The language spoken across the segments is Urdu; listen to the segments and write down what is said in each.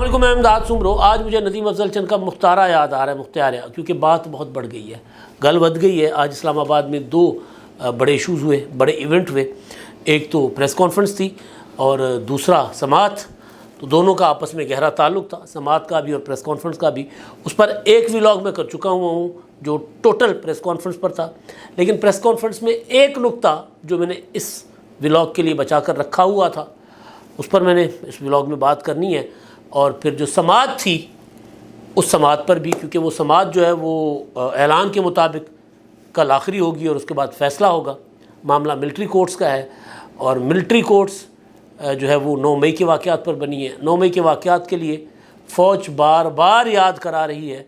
علیکم، میں امداد سمرو۔ آج مجھے ندیم افضل چند کا مختارہ یاد آ رہا ہے، مختاریہ، کیونکہ بات بہت بڑھ گئی ہے، گل ود گئی ہے۔ آج اسلام آباد میں دو بڑے ایشوز ہوئے، بڑے ایونٹ ہوئے۔ ایک تو پریس کانفرنس تھی اور دوسرا سماعت۔ تو دونوں کا آپس میں گہرا تعلق تھا، سماعت کا بھی اور پریس کانفرنس کا بھی۔ اس پر ایک ولاگ میں کر چکا ہوں جو ٹوٹل پریس کانفرنس پر تھا، لیکن پریس کانفرنس میں ایک نقطہ جو میں نے اس ولاگ کے لیے بچا کر رکھا ہوا تھا، اس پر میں نے اس ولاگ میں بات کرنی ہے۔ اور پھر جو سماعت تھی اس سماعت پر بھی، کیونکہ وہ سماعت جو ہے وہ اعلان کے مطابق کل آخری ہوگی اور اس کے بعد فیصلہ ہوگا۔ معاملہ ملٹری کورٹس کا ہے اور ملٹری کورٹس جو ہے وہ 9 مئی کے واقعات پر بنی ہے۔ 9 مئی کے واقعات کے لیے فوج بار بار یاد کرا رہی ہے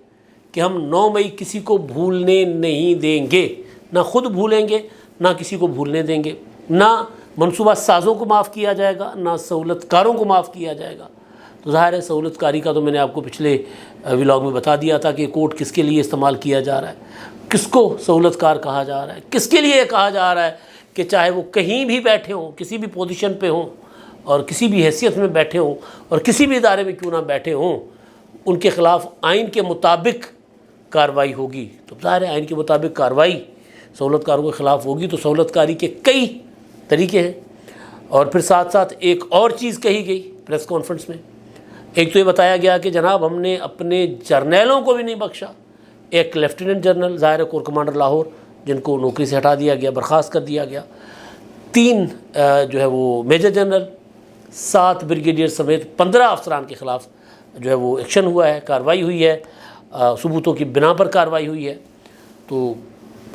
کہ ہم 9 مئی کسی کو بھولنے نہیں دیں گے، نہ خود بھولیں گے، نہ کسی کو بھولنے دیں گے، نہ منصوبہ سازوں کو معاف کیا جائے گا، نہ سہولت کاروں کو معاف کیا جائے گا۔ تو ظاہر ہے سہولت کاری کا تو میں نے آپ کو پچھلے ولاگ میں بتا دیا تھا کہ کوڈ کس کے لیے استعمال کیا جا رہا ہے، کس کو سہولت کار کہا جا رہا ہے، کس کے لیے کہا جا رہا ہے کہ چاہے وہ کہیں بھی بیٹھے ہوں، کسی بھی پوزیشن پہ ہوں اور کسی بھی حیثیت میں بیٹھے ہوں اور کسی بھی ادارے میں کیوں نہ بیٹھے ہوں، ان کے خلاف آئین کے مطابق کارروائی ہوگی۔ تو ظاہر ہے آئین کے مطابق کارروائی سہولت کاروں کے خلاف ہوگی۔ تو سہولت کاری کے کئی طریقے ہیں۔ اور پھر ساتھ ساتھ ایک اور چیز کہی گئی پریس کانفرنس میں۔ ایک تو یہ بتایا گیا کہ جناب ہم نے اپنے جرنیلوں کو بھی نہیں بخشا۔ ایک لیفٹیننٹ جنرل، ظاہر کور کمانڈر لاہور، جن کو نوکری سے ہٹا دیا گیا، برخاست کر دیا گیا۔ 3 جو ہے وہ میجر جنرل، 7 بریگیڈیئر سمیت 15 افسران کے خلاف جو ہے وہ ایکشن ہوا ہے، کارروائی ہوئی ہے، ثبوتوں کی بنا پر کارروائی ہوئی ہے۔ تو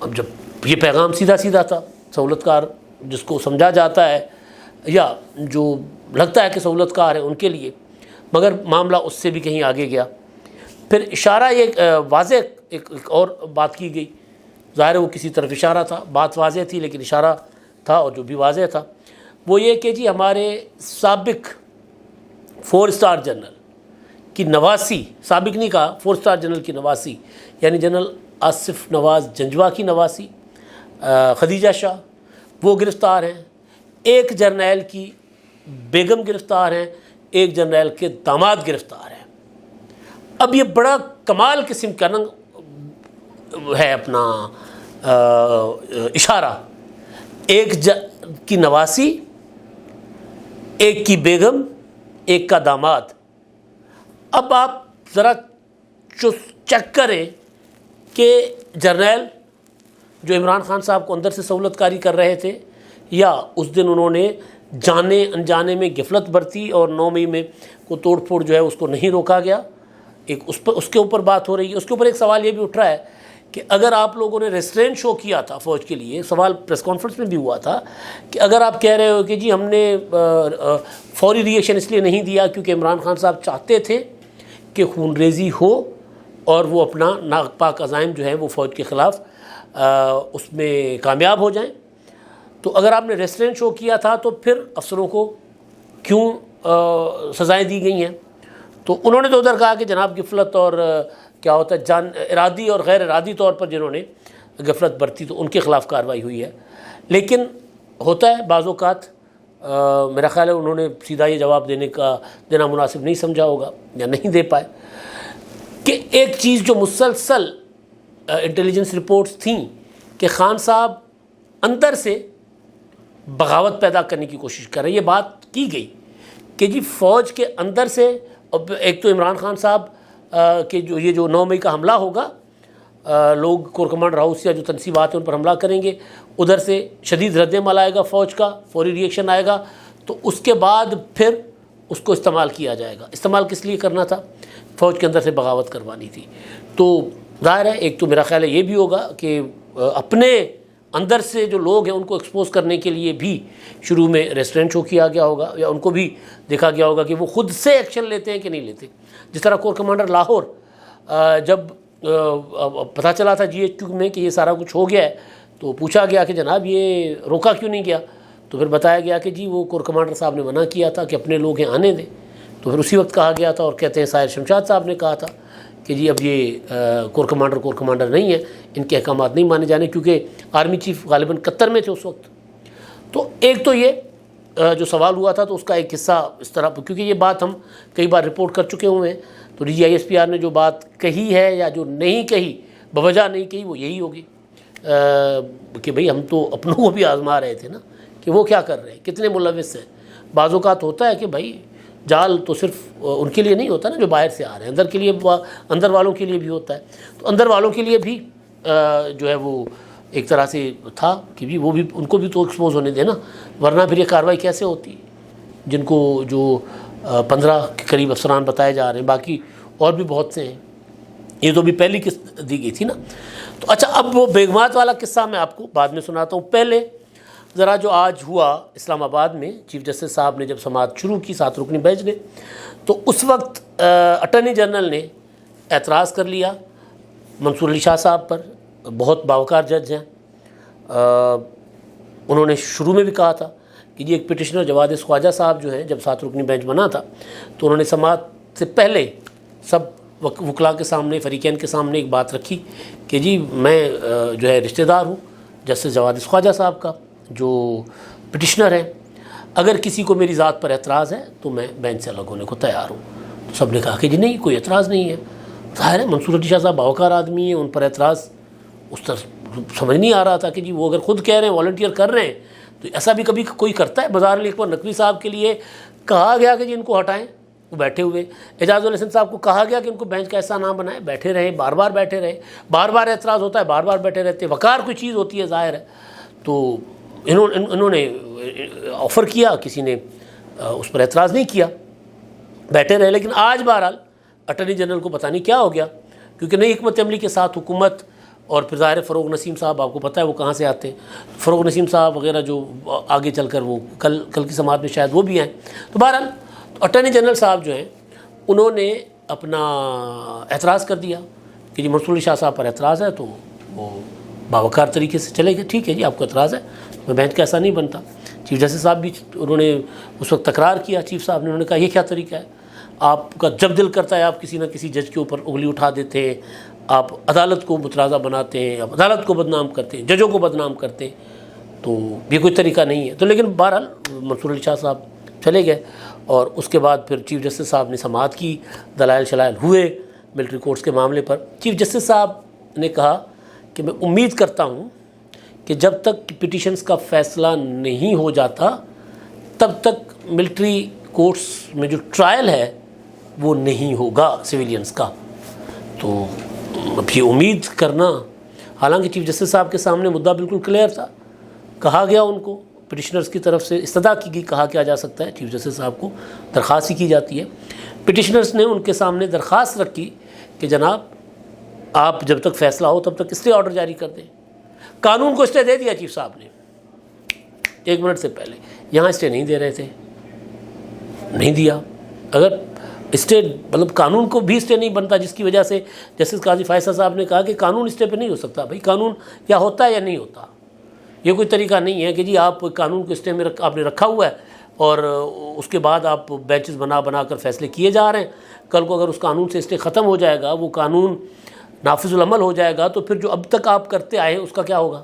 اب جب یہ پیغام سیدھا سیدھا تھا، سہولت کار جس کو سمجھا جاتا ہے یا جو لگتا ہے کہ سہولت کار ہے ان کے لیے، مگر معاملہ اس سے بھی کہیں آگے گیا۔ پھر اشارہ ایک واضح ایک اور بات کی گئی، ظاہر ہے وہ کسی طرف اشارہ تھا، بات واضح تھی لیکن اشارہ تھا، اور جو بھی واضح تھا وہ یہ کہ جی ہمارے سابق 4 اسٹار جنرل کی نواسی، سابق نہیں کہا، 4 اسٹار جنرل کی نواسی، یعنی جنرل آصف نواز جنجوہ کی نواسی خدیجہ شاہ، وہ گرفتار ہیں۔ ایک جرنیل کی بیگم گرفتار ہیں، ایک جرنیل کے داماد گرفتار ہیں۔ اب یہ بڑا کمال قسم کا ہے اپنا اشارہ، ایک کی نواسی، ایک کی بیگم، ایک کا داماد۔ اب آپ ذرا چیک کریں کہ جرنیل جو عمران خان صاحب کو اندر سے سہولت کاری کر رہے تھے، یا اس دن انہوں نے جانے انجانے میں غفلت برتی اور 9 مئی میں کو توڑ پھوڑ جو ہے اس کو نہیں روکا گیا۔ ایک اس کے اوپر بات ہو رہی ہے۔ اس کے اوپر ایک سوال یہ بھی اٹھ رہا ہے کہ اگر آپ لوگوں نے ریسٹرین شو کیا تھا فوج کے لیے، سوال پریس کانفرنس میں بھی ہوا تھا کہ اگر آپ کہہ رہے ہو کہ جی ہم نے فوری ری ایکشن اس لیے نہیں دیا کیونکہ عمران خان صاحب چاہتے تھے کہ خون ریزی ہو اور وہ اپنا ناپاک عزائم جو ہیں وہ فوج کے خلاف اس میں کامیاب ہو جائیں، تو اگر آپ نے ریسٹرین شو کیا تھا تو پھر افسروں کو کیوں سزائیں دی گئی ہیں؟ تو انہوں نے تو ادھر کہا کہ جناب غفلت اور کیا ہوتا ہے ارادی اور غیر ارادی طور پر جنہوں نے غفلت برتی تو ان کے خلاف کارروائی ہوئی ہے۔ لیکن ہوتا ہے بعض اوقات، میرا خیال ہے انہوں نے سیدھا یہ جواب دینا مناسب نہیں سمجھا ہوگا یا نہیں دے پائے، کہ ایک چیز جو مسلسل انٹیلیجنس رپورٹس تھیں کہ خان صاحب اندر سے بغاوت پیدا کرنے کی کوشش کر رہے ہیں۔ یہ بات کی گئی کہ جی فوج کے اندر سے، ایک تو عمران خان صاحب کہ یہ جو 9 مئی کا حملہ ہوگا، لوگ کور کمانڈر ہاؤس یا جو تنصیبات ہیں ان پر حملہ کریں گے، ادھر سے شدید رد عمل آئے گا، فوج کا فوری ری ایکشن آئے گا، تو اس کے بعد پھر اس کو استعمال کیا جائے گا۔ استعمال کس لیے کرنا تھا؟ فوج کے اندر سے بغاوت کروانی تھی۔ تو ظاہر ہے ایک تو میرا خیال ہے یہ بھی ہوگا کہ اپنے اندر سے جو لوگ ہیں ان کو ایکسپوز کرنے کے لیے بھی شروع میں ریسٹرینٹ شو کیا گیا ہوگا، یا ان کو بھی دیکھا گیا ہوگا کہ وہ خود سے ایکشن لیتے ہیں کہ نہیں لیتے۔ جس طرح کور کمانڈر لاہور جب پتہ چلا تھا GHQ میں کہ یہ سارا کچھ ہو گیا ہے، تو پوچھا گیا کہ جناب یہ روکا کیوں نہیں گیا؟ تو پھر بتایا گیا کہ جی وہ کور کمانڈر صاحب نے منع کیا تھا کہ اپنے لوگ ہیں آنے دیں۔ تو پھر اسی وقت کہا گیا تھا، اور کہتے ہیں ساحر شمشاد صاحب نے کہا تھا کہ جی اب یہ کور کمانڈر نہیں ہے، ان کے احکامات نہیں مانے جانے، کیونکہ آرمی چیف غالباً قطر میں تھے اس وقت۔ تو ایک تو یہ جو سوال ہوا تھا تو اس کا ایک حصہ اس طرح، کیونکہ یہ بات ہم کئی بار رپورٹ کر چکے ہوئے ہیں، تو DGISPR نے جو بات کہی ہے یا جو نہیں کہی، بوجہ نہیں کہی، وہ یہی ہوگی کہ بھئی ہم تو اپنوں کو بھی آزما رہے تھے نا کہ وہ کیا کر رہے ہیں، کتنے ملوث ہیں۔ بعض اوقات ہوتا ہے کہ بھائی جال تو صرف ان کے لیے نہیں ہوتا نا جو باہر سے آ رہے ہیں، اندر کے لیے، اندر والوں کے لیے بھی ہوتا ہے، تو اندر والوں کے لیے بھی جو ہے وہ ایک طرح سے تھا کہ بھی وہ بھی ان کو بھی تو ایکسپوز ہونے دیں نا، ورنہ پھر یہ کارروائی کیسے ہوتی، جن کو جو 15 کے قریب افسران بتائے جا رہے ہیں، باقی اور بھی بہت سے ہیں، یہ تو بھی پہلی قسط دی گئی تھی نا۔ تو اچھا، اب وہ بیگمات والا قصہ میں آپ کو بعد میں سناتا ہوں، پہلے ذرا جو آج ہوا اسلام آباد میں، چیف جسٹس صاحب نے جب سماعت شروع کی 7 رکنی بینچ نے، تو اس وقت اٹارنی جنرل نے اعتراض کر لیا منصور علی شاہ صاحب پر، بہت باوقار جج ہیں، انہوں نے شروع میں بھی کہا تھا کہ یہ ایک پٹیشنر جواد خواجہ صاحب جو ہیں، جب 7 رکنی بینچ بنا تھا تو انہوں نے سماعت سے پہلے سب وکلاء کے سامنے، فریقین کے سامنے ایک بات رکھی کہ جی میں جو ہے رشتہ دار ہوں جسٹس جواد خواجہ صاحب کا جو پٹیشنر ہیں، اگر کسی کو میری ذات پر اعتراض ہے تو میں بینچ سے الگ ہونے کو تیار ہوں۔ تو سب نے کہا کہ جی نہیں، کوئی اعتراض نہیں ہے۔ ظاہر ہے منصور علی شاہ صاحب باوقار آدمی ہیں، ان پر اعتراض اس طرح سمجھ نہیں آ رہا تھا کہ جی وہ اگر خود کہہ رہے ہیں، والنٹیئر کر رہے ہیں، تو ایسا بھی کبھی کوئی کرتا ہے۔ بازار علی اکبر نقوی صاحب کے لیے کہا گیا کہ جی ان کو ہٹائیں، وہ بیٹھے ہوئے۔ اعجاز الحسن صاحب کو کہا گیا کہ ان کو بینچ کا ایسا نہ بنائے، بیٹھے رہے، بار بار بیٹھے رہے، بار بار اعتراض ہوتا ہے، بار بار بیٹھے رہتے۔ وقار کوئی چیز ہوتی ہے ظاہر ہے، تو انہوں نے آفر کیا، کسی نے اس پر اعتراض نہیں کیا، بیٹھے رہے۔ لیکن آج بہرحال اٹارنی جنرل کو پتہ نہیں کیا ہو گیا، کیونکہ نئی حکمت عملی کے ساتھ حکومت، اور پھر ظاہر فروغ نسیم صاحب آپ کو پتہ ہے وہ کہاں سے آتے ہیں، فروغ نسیم صاحب وغیرہ جو آگے چل کر وہ کل کی سماعت میں شاید وہ بھی آئیں۔ تو بہرحال اٹارنی جنرل صاحب جو ہیں انہوں نے اپنا اعتراض کر دیا کہ جی منصور علی شاہ صاحب پر اعتراض ہے، تو وہ باوقار طریقے سے چلے گئے، ٹھیک ہے جی آپ کو اعتراض ہے، میں بینچ کا ایسا نہیں بنتا۔ چیف جسٹس صاحب بھی انہوں نے اس وقت تکرار کیا، چیف صاحب نے، انہوں نے کہا یہ کیا طریقہ ہے، آپ کا جب دل کرتا ہے آپ کسی نہ کسی جج کے اوپر انگلی اٹھا دیتے ہیں، آپ عدالت کو متنازع بناتے ہیں، آپ عدالت کو بدنام کرتے ہیں، ججوں کو بدنام کرتے ہیں، تو یہ کوئی طریقہ نہیں ہے۔ تو لیکن بہرحال منصور علی شاہ صاحب چلے گئے، اور اس کے بعد پھر چیف جسٹس صاحب نے سماعت کی، دلائل شلائل ہوئے ملٹری کورٹس کے معاملے پر۔ چیف جسٹس صاحب نے کہا کہ میں امید کرتا ہوں کہ جب تک پٹیشنز کا فیصلہ نہیں ہو جاتا تب تک ملٹری کورٹس میں جو ٹرائل ہے وہ نہیں ہوگا سویلینز کا۔ تو اب یہ امید کرنا، حالانکہ چیف جسٹس صاحب کے سامنے مدعا بالکل کلیئر تھا، کہا گیا ان کو، پٹیشنرز کی طرف سے استدعا کی گئی، کہا کیا جا سکتا ہے، چیف جسٹس صاحب کو درخواست ہی کی جاتی ہے۔ پٹیشنرز نے ان کے سامنے درخواست رکھی کہ جناب آپ جب تک فیصلہ ہو تب تک اسٹے آرڈر جاری کر دیں۔ قانون کو اسٹے دے دیا چیف صاحب نے 1 منٹ سے پہلے، یہاں اسٹے نہیں دے رہے تھے، نہیں دیا۔ اگر اسٹے مطلب قانون کو بھی اسٹے نہیں بنتا، جس کی وجہ سے جسٹس قاضی فیصل صاحب نے کہا کہ قانون اسٹے پہ نہیں ہو سکتا۔ بھائی قانون یا ہوتا ہے یا نہیں ہوتا، یہ کوئی طریقہ نہیں ہے کہ جی آپ قانون کو اسٹے میں آپ نے رکھا ہوا ہے اور اس کے بعد آپ بینچز بنا کر فیصلے کیے جا رہے ہیں۔ کل کو اگر اس قانون سے اسٹے ختم ہو جائے گا، وہ قانون نافذ العمل ہو جائے گا، تو پھر جو اب تک آپ کرتے آئے ہیں اس کا کیا ہوگا،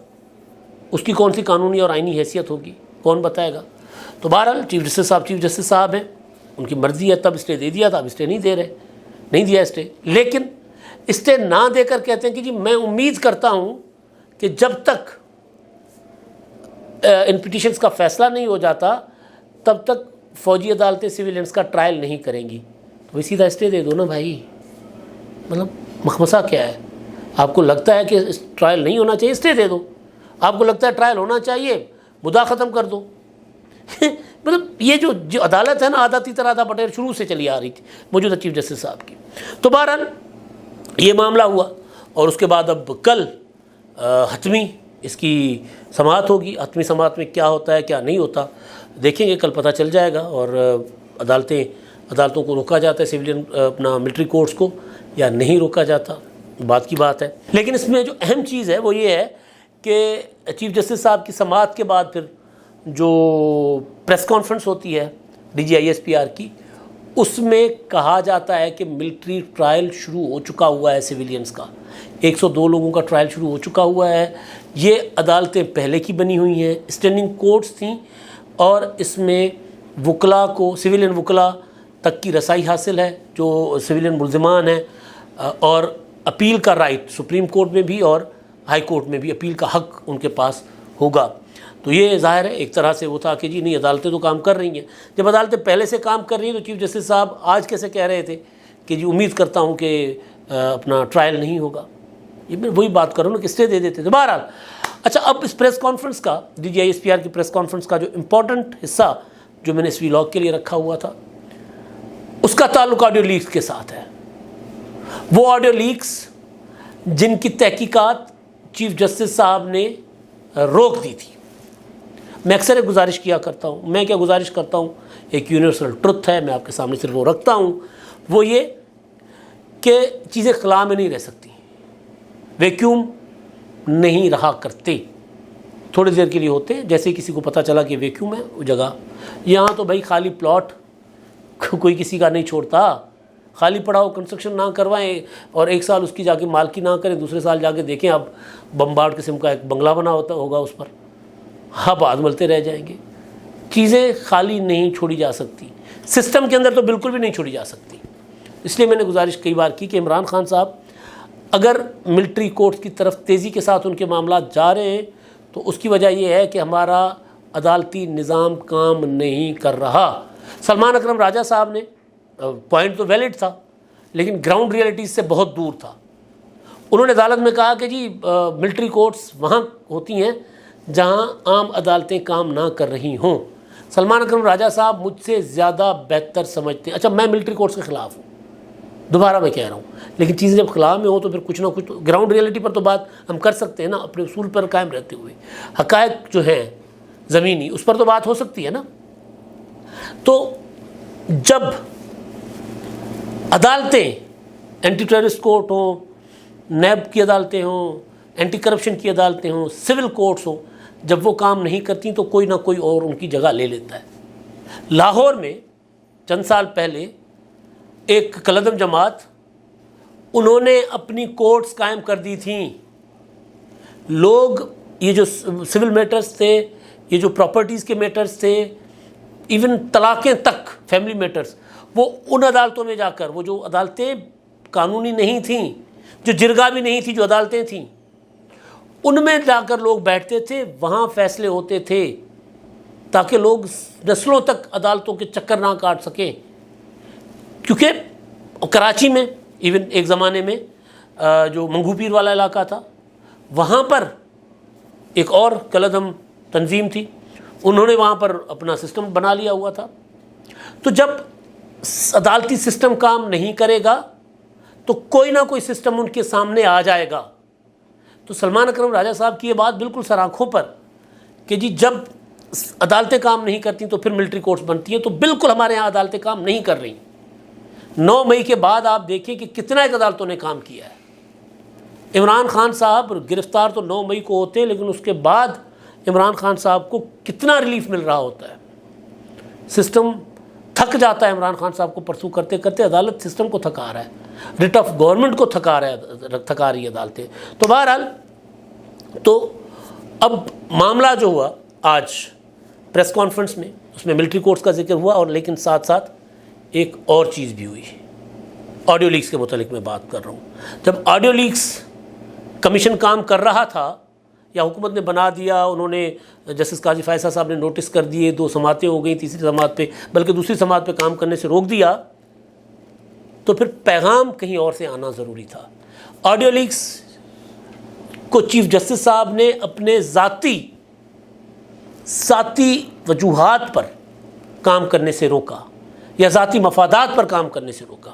اس کی کون سی قانونی اور آئینی حیثیت ہوگی، کون بتائے گا۔ تو بہرحال چیف جسٹس صاحب ہیں، ان کی مرضی ہے، تب اسٹے دے دیا تھا، اب اسٹے نہیں دے رہے، نہیں دیا اسٹے۔ لیکن اسٹے نہ دے کر کہتے ہیں کہ جی میں امید کرتا ہوں کہ جب تک ان پٹیشنز کا فیصلہ نہیں ہو جاتا تب تک فوجی عدالتیں سویلینز کا ٹرائل نہیں کریں گی۔ تو سیدھا اسٹے دے دو نا بھائی، مطلب مخمصہ کیا ہے؟ آپ کو لگتا ہے کہ ٹرائل نہیں ہونا چاہیے، اسٹے دے دو۔ آپ کو لگتا ہے ٹرائل ہونا چاہیے، مدعا ختم کر دو۔ مطلب یہ جو عدالت ہے نا، آدھا تیتر آدھا بٹیر شروع سے چلی آ رہی تھی موجودہ چیف جسٹس صاحب کی۔ تو بہرحال یہ معاملہ ہوا، اور اس کے بعد اب کل حتمی اس کی سماعت ہوگی۔ حتمی سماعت میں کیا ہوتا ہے کیا نہیں ہوتا دیکھیں گے، کل پتہ چل جائے گا۔ اور عدالتوں کو روکا جاتا ہے، سویلین اپنا ملٹری کورٹس کو، یا نہیں روکا جاتا، بات کی بات ہے۔ لیکن اس میں جو اہم چیز ہے وہ یہ ہے کہ چیف جسٹس صاحب کی سماعت کے بعد پھر جو پریس کانفرنس ہوتی ہے DGISPR کی، اس میں کہا جاتا ہے کہ ملٹری ٹرائل شروع ہو چکا ہوا ہے سویلینز کا، 102 لوگوں کا ٹرائل شروع ہو چکا ہوا ہے۔ یہ عدالتیں پہلے کی بنی ہوئی ہیں، اسٹینڈنگ کورٹس تھیں، اور اس میں وکلا کو، سویلین وکلا تک کی رسائی حاصل ہے جو سویلین ملزمان ہیں، اور اپیل کا رائٹ سپریم کورٹ میں بھی اور ہائی کورٹ میں بھی اپیل کا حق ان کے پاس ہوگا۔ تو یہ ظاہر ہے ایک طرح سے وہ تھا کہ جی نہیں، عدالتیں تو کام کر رہی ہیں۔ جب عدالتیں پہلے سے کام کر رہی ہیں تو چیف جسٹس صاحب آج کیسے کہہ رہے تھے کہ جی امید کرتا ہوں کہ اپنا ٹرائل نہیں ہوگا؟ یہ میں وہی بات کر رہا ہوں نا کہ اسٹے دے دیتے تھے۔ بہرحال اچھا، اب اس پریس کانفرنس کا، DGISPR کی پریس کانفرنس کا جو امپورٹنٹ حصہ جو میں نے اس ولاگ کے لیے رکھا ہوا تھا، اس کا تعلق آڈیو لیکس کے ساتھ ہے۔ وہ آڈیو لیکس جن کی تحقیقات چیف جسٹس صاحب نے روک دی تھی۔ میں اکثر ایک گزارش کیا کرتا ہوں، میں کیا گزارش کرتا ہوں، ایک یونیورسل ٹروتھ ہے، میں آپ کے سامنے صرف وہ رکھتا ہوں، وہ یہ کہ چیزیں خلا میں نہیں رہ سکتی، ویکیوم نہیں رہا کرتے، تھوڑی دیر کے لیے ہوتے ہیں۔ جیسے کسی کو پتہ چلا کہ ویکیوم ہے وہ جگہ، یہاں تو بھائی خالی پلاٹ کوئی کسی کا نہیں چھوڑتا، خالی پڑا ہو کنسٹرکشن نہ کروائیں اور ایک سال اس کی جا کے مالکی نہ کریں، دوسرے سال جا کے دیکھیں اب بمبارڈ قسم کا ایک بنگلہ بنا ہوگا اس پر، بعد ملتے رہ جائیں گے۔ چیزیں خالی نہیں چھوڑی جا سکتی، سسٹم کے اندر تو بالکل بھی نہیں چھوڑی جا سکتی۔ اس لیے میں نے گزارش کئی بار کی کہ عمران خان صاحب اگر ملٹری کورٹ کی طرف تیزی کے ساتھ ان کے معاملات جا رہے ہیں تو اس کی وجہ یہ ہے کہ ہمارا عدالتی نظام کام نہیں کر رہا۔ سلمان اکرم راجہ صاحب نے پوائنٹ تو ویلڈ تھا لیکن گراؤنڈ ریئلٹیز سے بہت دور تھا۔ انہوں نے عدالت میں کہا کہ جی ملٹری کورٹس وہاں ہوتی ہیں جہاں عام عدالتیں کام نہ کر رہی ہوں۔ سلمان اکرم راجہ صاحب مجھ سے زیادہ بہتر سمجھتے ہیں۔ اچھا، میں ملٹری کورٹس کے خلاف ہوں، دوبارہ میں کہہ رہا ہوں، لیکن چیزیں جب خلا میں ہوں تو پھر کچھ نہ کچھ تو گراؤنڈ ریئلٹی پر تو بات ہم کر سکتے ہیں نا، اپنے اصول پر قائم رہتے ہوئے، حقائق جو ہیں زمینی اس پر تو بات ہو سکتی ہے نا۔ تو جب عدالتیں، اینٹی ٹیررسٹ کورٹ ہوں، نیب کی عدالتیں ہوں، اینٹی کرپشن کی عدالتیں ہوں، سول کورٹس ہوں، جب وہ کام نہیں کرتی تو کوئی نہ کوئی اور ان کی جگہ لے لیتا ہے۔ لاہور میں چند سال پہلے ایک کالعدم جماعت، انہوں نے اپنی کورٹس قائم کر دی تھیں۔ لوگ یہ جو سول میٹرز تھے، یہ جو پراپرٹیز کے میٹرز تھے، ایون طلاقیں تک، فیملی میٹرز، وہ ان عدالتوں میں جا کر، وہ جو عدالتیں قانونی نہیں تھیں، جو جرگہ بھی نہیں تھی، جو عدالتیں تھیں، ان میں جا کر لوگ بیٹھتے تھے، وہاں فیصلے ہوتے تھے تاکہ لوگ نسلوں تک عدالتوں کے چکر نہ کاٹ سکیں۔ کیونکہ کراچی میں ایون ایک زمانے میں جو منگو پیر والا علاقہ تھا، وہاں پر ایک اور کالعدم تنظیم تھی، انہوں نے وہاں پر اپنا سسٹم بنا لیا ہوا تھا۔ تو جب عدالتی سسٹم کام نہیں کرے گا تو کوئی نہ کوئی سسٹم ان کے سامنے آ جائے گا۔ تو سلمان اکرم راجہ صاحب کی یہ بات بالکل سر آنکھوں پر کہ جی جب عدالتیں کام نہیں کرتی تو پھر ملٹری کورٹس بنتی ہیں، تو بالکل ہمارے ہاں عدالتیں کام نہیں کر رہی۔ 9 مئی کے بعد آپ دیکھیں کہ کتنا ایک عدالتوں نے کام کیا ہے۔ عمران خان صاحب گرفتار تو 9 مئی کو ہوتے ہیں، لیکن اس کے بعد عمران خان صاحب کو کتنا ریلیف مل رہا ہوتا ہے۔ سسٹم تھک جاتا ہے عمران خان صاحب کو پرسو کرتے کرتے، عدالت سسٹم کو تھکا رہا ہے، ریٹ آف گورنمنٹ کو تھکا رہی ہے عدالتیں۔ تو بہرحال تو اب معاملہ جو ہوا آج پریس کانفرنس میں، اس میں ملٹری کورٹس کا ذکر ہوا، اور لیکن ساتھ ساتھ ایک اور چیز بھی ہوئی، آڈیو لیکس کے متعلق میں بات کر رہا ہوں۔ جب آڈیو لیکس کمیشن کام کر رہا تھا یا حکومت نے بنا دیا، انہوں نے جسٹس قاضی فائصہ صاحب نے نوٹس کر دیے، 2 سماعتیں ہو گئیں، تیسری سماعت پہ بلکہ دوسری سماعت پہ کام کرنے سے روک دیا، تو پھر پیغام کہیں اور سے آنا ضروری تھا۔ آڈیو لیکس کو چیف جسٹس صاحب نے اپنے ذاتی وجوہات پر کام کرنے سے روکا یا ذاتی مفادات پر کام کرنے سے روکا،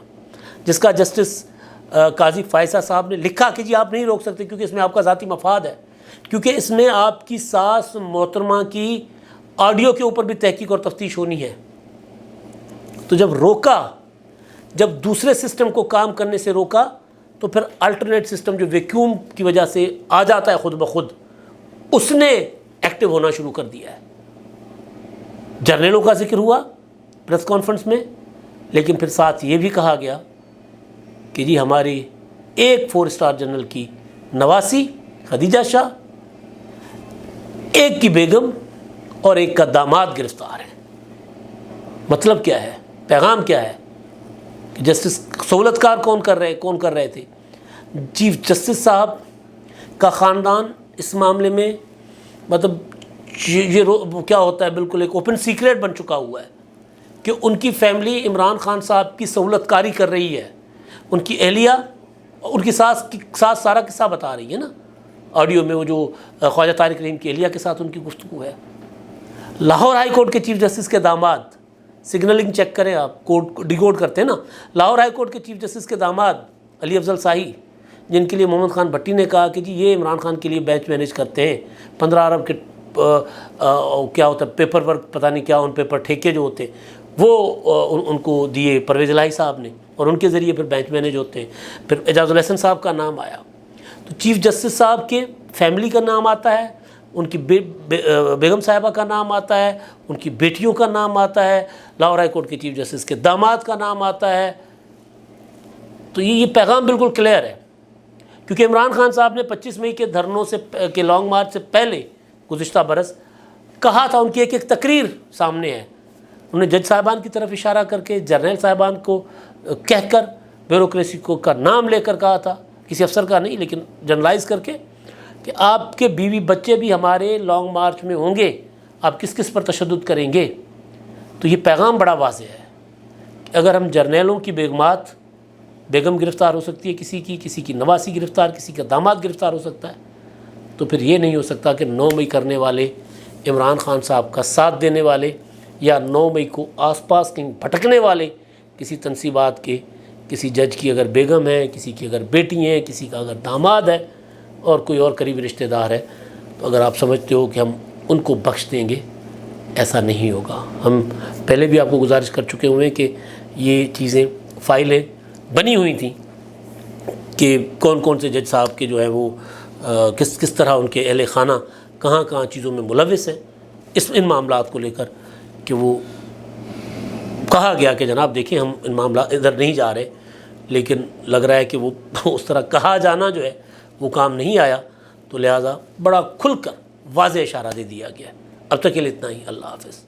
جس کا جسٹس قاضی فائصہ صاحب نے لکھا کہ جی آپ نہیں روک سکتے کیونکہ اس میں آپ کا ذاتی مفاد ہے، کیونکہ اس میں آپ کی ساس محترمہ کی آڈیو کے اوپر بھی تحقیق اور تفتیش ہونی ہے۔ تو جب روکا، جب دوسرے سسٹم کو کام کرنے سے روکا، تو پھر الٹرنیٹ سسٹم جو ویکیوم کی وجہ سے آ جاتا ہے خود بخود، اس نے ایکٹیو ہونا شروع کر دیا ہے۔ جرنیلوں کا ذکر ہوا پریس کانفرنس میں، لیکن پھر ساتھ یہ بھی کہا گیا کہ جی ہماری ایک 4 اسٹار جنرل کی نواسی خدیجہ شاہ، ایک کی بیگم اور ایک کا داماد گرفتار ہے۔ مطلب کیا ہے، پیغام کیا ہے کہ جسٹس سہولت کار کون کر رہے تھے؟ چیف جسٹس صاحب کا خاندان اس معاملے میں مطلب یہ کیا ہوتا ہے، بالکل ایک اوپن سیکریٹ بن چکا ہوا ہے کہ ان کی فیملی عمران خان صاحب کی سہولت کاری کر رہی ہے۔ ان کی اہلیہ ان کی ساس سارا قصہ بتا رہی ہے نا آڈیو میں، وہ جو خواجہ طارق رحیم کی اہلیہ کے ساتھ ان کی گفتگو ہے۔ لاہور ہائی کورٹ کے چیف جسٹس کے داماد، سگنلنگ چیک کریں آپ، کوڈ ڈیکوڈ کرتے ہیں نا، لاہور ہائی کورٹ کے چیف جسٹس کے داماد علی افضل شاہی، جن کے لیے محمد خان بھٹی نے کہا کہ جی یہ عمران خان کے لیے بینچ مینیج کرتے ہیں، 15 ارب کے کیا ہوتا ہے پیپر ورک، پتہ نہیں کیا، ان پیپر ٹھیکے جو ہوتے ہیں وہ ان کو دیے پرویز الہی صاحب نے، اور ان کے ذریعے پھر بینچ مینیج ہوتے ہیں۔ پھر اعجاز الحسن صاحب کا نام آیا، تو چیف جسٹس صاحب کے فیملی کا نام آتا ہے، ان کی بیگم صاحبہ کا نام آتا ہے، ان کی بیٹیوں کا نام آتا ہے، لاہور ہائی کورٹ کے چیف جسٹس کے داماد کا نام آتا ہے۔ تو یہ پیغام بالکل کلیئر ہے، کیونکہ عمران خان صاحب نے 25 مئی کے دھرنوں کے لانگ مارچ سے پہلے گزشتہ برس کہا تھا، ان کی ایک تقریر سامنے ہے، انہوں نے جج صاحبان کی طرف اشارہ کر کے، جرنیل صاحبان کو کہہ کر، بیوروکریسی کا نام لے کر کہا تھا، کسی افسر کا نہیں لیکن جنرلائز کر کے، کہ آپ کے بیوی بچے بھی ہمارے لانگ مارچ میں ہوں گے، آپ کس کس پر تشدد کریں گے۔ تو یہ پیغام بڑا واضح ہے کہ اگر ہم جرنیلوں کی بیگم گرفتار ہو سکتی ہے کسی کی نواسی گرفتار، کسی کا داماد گرفتار ہو سکتا ہے، تو پھر یہ نہیں ہو سکتا کہ 9 مئی کرنے والے عمران خان صاحب کا ساتھ دینے والے، یا 9 مئی کو آس پاس کہیں بھٹکنے والے کسی تنصیبات کے، کسی جج کی اگر بیگم ہے، کسی کی اگر بیٹی ہیں، کسی کا اگر داماد ہے اور کوئی اور قریبی رشتہ دار ہے، تو اگر آپ سمجھتے ہو کہ ہم ان کو بخش دیں گے، ایسا نہیں ہوگا۔ ہم پہلے بھی آپ کو گزارش کر چکے ہوئے ہیں کہ یہ چیزیں، فائلیں بنی ہوئی تھیں کہ کون کون سے جج صاحب کے جو ہے وہ کس طرح ان کے اہل خانہ کہاں چیزوں میں ملوث ہیں، ان معاملات کو لے کر، کہ وہ کہا گیا کہ جناب دیکھیں ہم ان معاملات ادھر نہیں جا رہے، لیکن لگ رہا ہے کہ وہ اس طرح کہا جانا جو ہے وہ کام نہیں آیا، تو لہٰذا بڑا کھل کر واضح اشارہ دے دیا گیا۔ اب تک کے لیے اتنا ہی، اللہ حافظ۔